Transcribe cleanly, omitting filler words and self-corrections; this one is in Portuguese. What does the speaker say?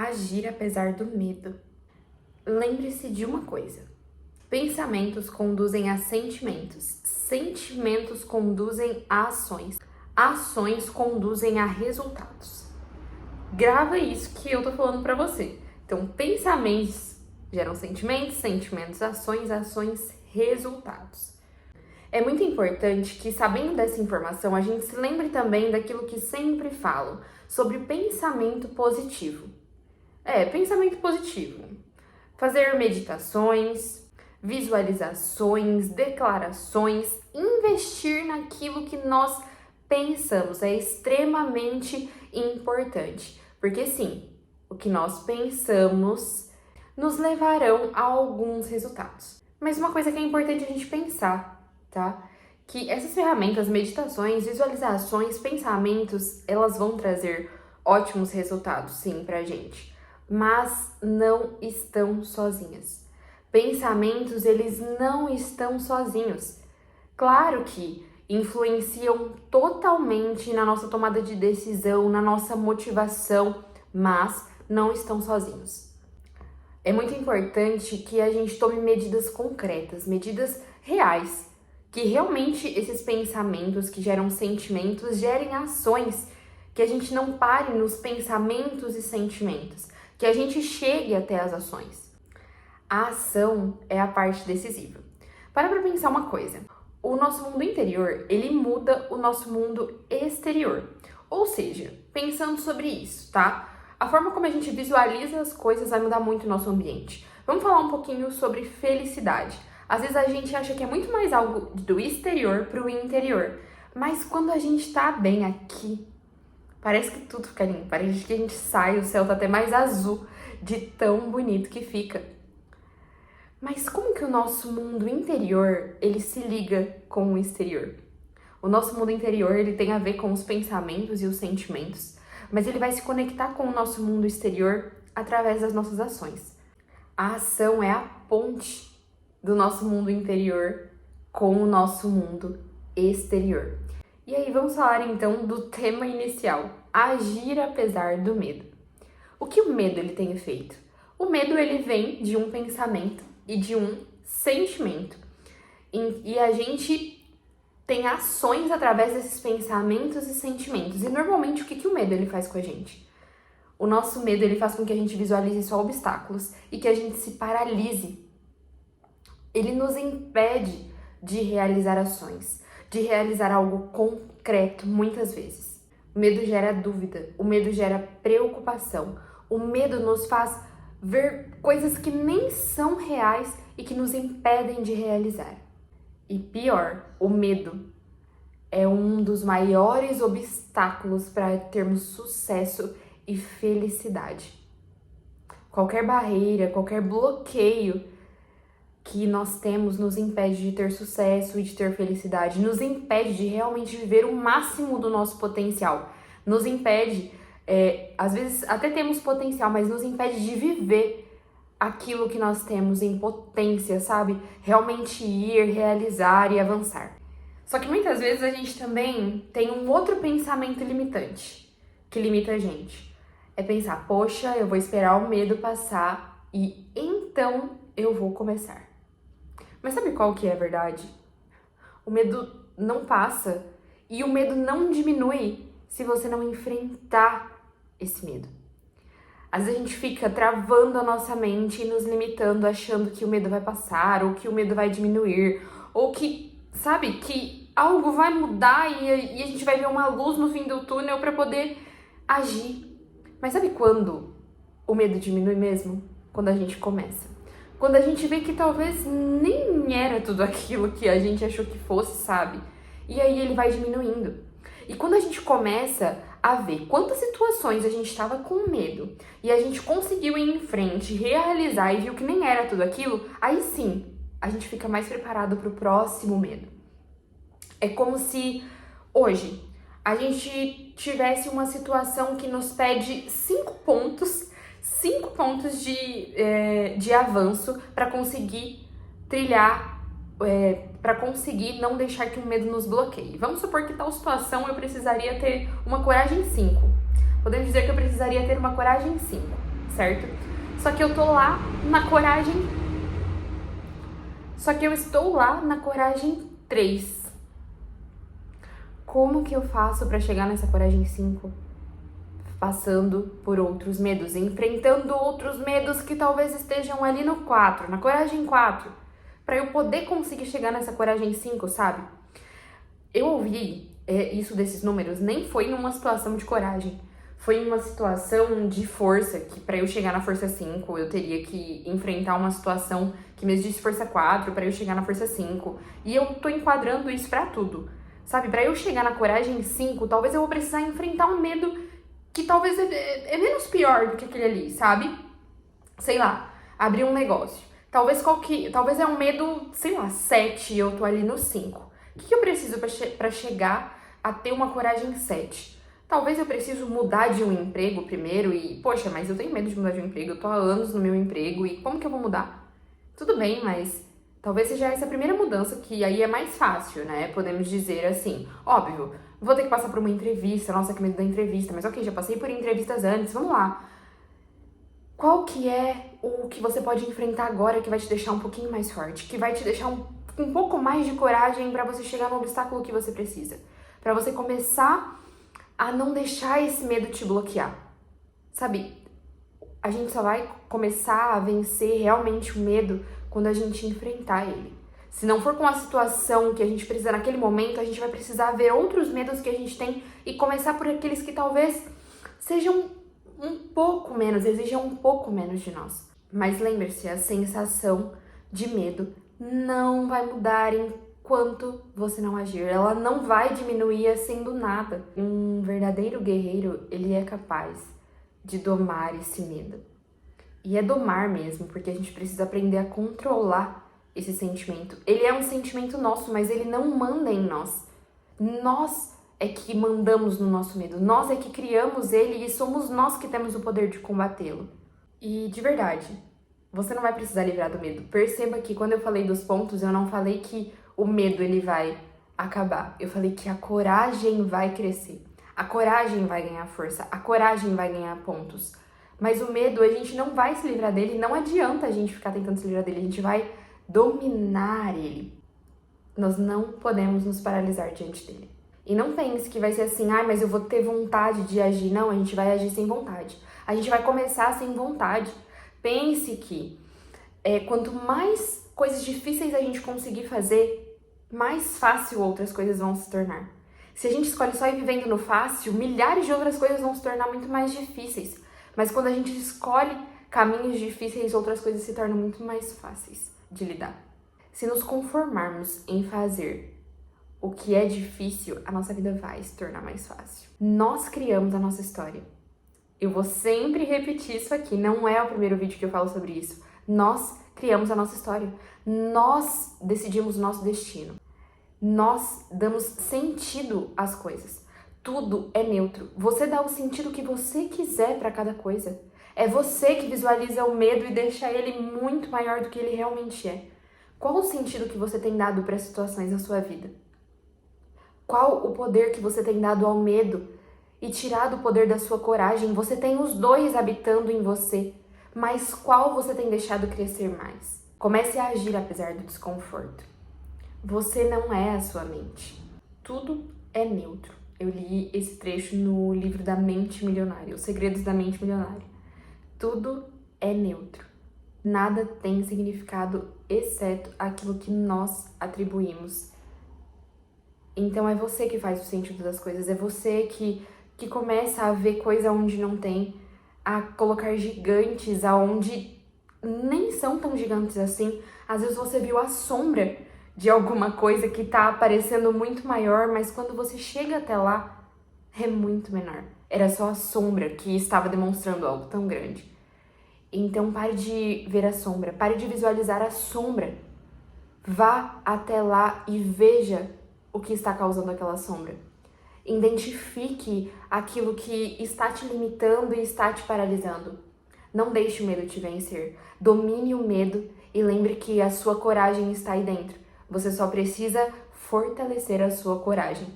Agir apesar do medo. Lembre-se de uma coisa: pensamentos conduzem a sentimentos, sentimentos conduzem a ações, ações conduzem a resultados. Grava isso que eu tô falando pra você. Então, pensamentos geram sentimentos, sentimentos, ações, ações, resultados. É muito importante que, sabendo dessa informação, a gente se lembre também daquilo que sempre falo sobre o pensamento positivo. Pensamento positivo. Fazer meditações, visualizações, declarações, investir naquilo que nós pensamos é extremamente importante. Porque sim, o que nós pensamos nos levarão a alguns resultados. Mas uma coisa que é importante a gente pensar, tá? Que essas ferramentas, meditações, visualizações, pensamentos, elas vão trazer ótimos resultados, sim, pra gente. Mas não estão sozinhas. Pensamentos, eles não estão sozinhos. Claro que influenciam totalmente na nossa tomada de decisão, na nossa motivação, mas não estão sozinhos. É muito importante que a gente tome medidas concretas, medidas reais, que realmente esses pensamentos que geram sentimentos gerem ações, que a gente não pare nos pensamentos e sentimentos, que a gente chegue até as ações. A ação é a parte decisiva. Para pensar uma coisa: o nosso mundo interior, ele muda o nosso mundo exterior. Ou seja, pensando sobre isso, tá? A forma como a gente visualiza as coisas vai mudar muito o nosso ambiente. Vamos falar um pouquinho sobre felicidade. Às vezes a gente acha que é muito mais algo do exterior para o interior. Mas quando a gente tá bem aqui, parece que tudo fica lindo. Parece que a gente sai, o céu tá até mais azul de tão bonito que fica. Mas como que o nosso mundo interior, ele se liga com o exterior? O nosso mundo interior, ele tem a ver com os pensamentos e os sentimentos, mas ele vai se conectar com o nosso mundo exterior através das nossas ações. A ação é a ponte do nosso mundo interior com o nosso mundo exterior. E aí vamos falar então do tema inicial: agir apesar do medo. O que o medo ele tem feito? O medo ele vem de um pensamento e de um sentimento. E a gente tem ações através desses pensamentos e sentimentos. E normalmente o que o medo ele faz com a gente? O nosso medo ele faz com que a gente visualize só obstáculos e que a gente se paralise. Ele nos impede de realizar ações, de realizar algo concreto muitas vezes. O medo gera dúvida, o medo gera preocupação, o medo nos faz ver coisas que nem são reais e que nos impedem de realizar. E pior, o medo é um dos maiores obstáculos para termos sucesso e felicidade. Qualquer barreira, qualquer bloqueio que nós temos nos impede de ter sucesso e de ter felicidade, nos impede de realmente viver o máximo do nosso potencial, nos impede, às vezes até temos potencial, mas nos impede de viver aquilo que nós temos em potência, sabe? Realmente ir, realizar e avançar. Só que muitas vezes a gente também tem um outro pensamento limitante, que limita a gente. É pensar, poxa, eu vou esperar o medo passar e então eu vou começar. Mas sabe qual que é a verdade? O medo não passa e o medo não diminui se você não enfrentar esse medo. Às vezes a gente fica travando a nossa mente e nos limitando, achando que o medo vai passar, ou que o medo vai diminuir, ou que, sabe, que algo vai mudar e a gente vai ver uma luz no fim do túnel para poder agir. Mas sabe quando o medo diminui mesmo? Quando a gente começa. Quando a gente vê que talvez nem era tudo aquilo que a gente achou que fosse, sabe? E aí ele vai diminuindo. E quando a gente começa a ver quantas situações a gente estava com medo e a gente conseguiu ir em frente, realizar e viu que nem era tudo aquilo, aí sim, a gente fica mais preparado para o próximo medo. É como se hoje a gente tivesse uma situação que nos pede 5 pontos de avanço para conseguir trilhar, para conseguir não deixar que o medo nos bloqueie. Vamos supor que tal situação eu precisaria ter uma coragem 5. Podemos dizer que eu precisaria ter uma coragem 5. certo? Só que eu tô lá na coragem. Só que eu estou lá na coragem 3. Como que eu faço para chegar nessa coragem 5? Passando por outros medos, enfrentando outros medos que talvez estejam ali no 4, na coragem 4, para eu poder conseguir chegar nessa coragem 5, sabe? Eu ouvi isso desses números, nem foi numa situação de coragem, foi em uma situação de força, que para eu chegar na força 5, eu teria que enfrentar uma situação que me exigisse força 4 para eu chegar na força 5, e eu tô enquadrando isso para tudo, sabe? Para eu chegar na coragem 5, talvez eu vou precisar enfrentar um medo que talvez é menos pior do que aquele ali, sabe? Sei lá, abrir um negócio. Talvez é um medo, sei lá, 7 e eu tô ali no 5. O que eu preciso para chegar a ter uma coragem 7? Talvez eu preciso mudar de um emprego primeiro e, poxa, mas eu tenho medo de mudar de um emprego, eu tô há anos no meu emprego e como que eu vou mudar? Tudo bem, mas talvez seja essa primeira mudança que aí é mais fácil, né? Podemos dizer assim, óbvio, vou ter que passar por uma entrevista, nossa, que medo da entrevista, mas ok, já passei por entrevistas antes, vamos lá. Qual que é o que você pode enfrentar agora que vai te deixar um pouquinho mais forte, que vai te deixar um pouco mais de coragem para você chegar no obstáculo que você precisa? Para você começar a não deixar esse medo te bloquear. Sabe, a gente só vai começar a vencer realmente o medo quando a gente enfrentar ele. Se não for com a situação que a gente precisa naquele momento, a gente vai precisar ver outros medos que a gente tem e começar por aqueles que talvez sejam um pouco menos, exijam um pouco menos de nós. Mas lembre-se, a sensação de medo não vai mudar enquanto você não agir. Ela não vai diminuir assim do nada. Um verdadeiro guerreiro, ele é capaz de domar esse medo. E é domar mesmo, porque a gente precisa aprender a controlar esse sentimento. Ele é um sentimento nosso, mas ele não manda em nós. Nós é que mandamos no nosso medo. Nós é que criamos ele e somos nós que temos o poder de combatê-lo. E de verdade, você não vai precisar livrar do medo. Perceba que quando eu falei dos pontos, eu não falei que o medo ele vai acabar. Eu falei que a coragem vai crescer. A coragem vai ganhar força. A coragem vai ganhar pontos. Mas o medo, a gente não vai se livrar dele. Não adianta a gente ficar tentando se livrar dele. A gente vai dominar ele. Nós não podemos nos paralisar diante dele. E não pense que vai ser assim, mas eu vou ter vontade de agir. Não, a gente vai agir sem vontade. A gente vai começar sem vontade. Pense que quanto mais coisas difíceis a gente conseguir fazer, mais fácil outras coisas vão se tornar. Se a gente escolhe só ir vivendo no fácil, milhares de outras coisas vão se tornar muito mais difíceis. Mas quando a gente escolhe caminhos difíceis, outras coisas se tornam muito mais fáceis de lidar. Se nos conformarmos em fazer o que é difícil, a nossa vida vai se tornar mais fácil. Nós criamos a nossa história. Eu vou sempre repetir isso aqui, não é o primeiro vídeo que eu falo sobre isso. Nós criamos a nossa história. Nós decidimos o nosso destino. Nós damos sentido às coisas. Tudo é neutro. Você dá o sentido que você quiser para cada coisa. É você que visualiza o medo e deixa ele muito maior do que ele realmente é. Qual o sentido que você tem dado para as situações na sua vida? Qual o poder que você tem dado ao medo e tirado o poder da sua coragem? Você tem os dois habitando em você, mas qual você tem deixado crescer mais? Comece a agir apesar do desconforto. Você não é a sua mente. Tudo é neutro. Eu li esse trecho no livro da Mente Milionária, Os Segredos da Mente Milionária. Tudo é neutro. Nada tem significado exceto aquilo que nós atribuímos. Então é você que faz o sentido das coisas, é você que começa a ver coisa onde não tem, a colocar gigantes aonde nem são tão gigantes assim. Às vezes você viu a sombra de alguma coisa que tá aparecendo muito maior, mas quando você chega até lá, é muito menor. Era só a sombra que estava demonstrando algo tão grande. Então pare de ver a sombra, pare de visualizar a sombra. Vá até lá e veja o que está causando aquela sombra. Identifique aquilo que está te limitando e está te paralisando. Não deixe o medo te vencer. Domine o medo e lembre que a sua coragem está aí dentro. Você só precisa fortalecer a sua coragem.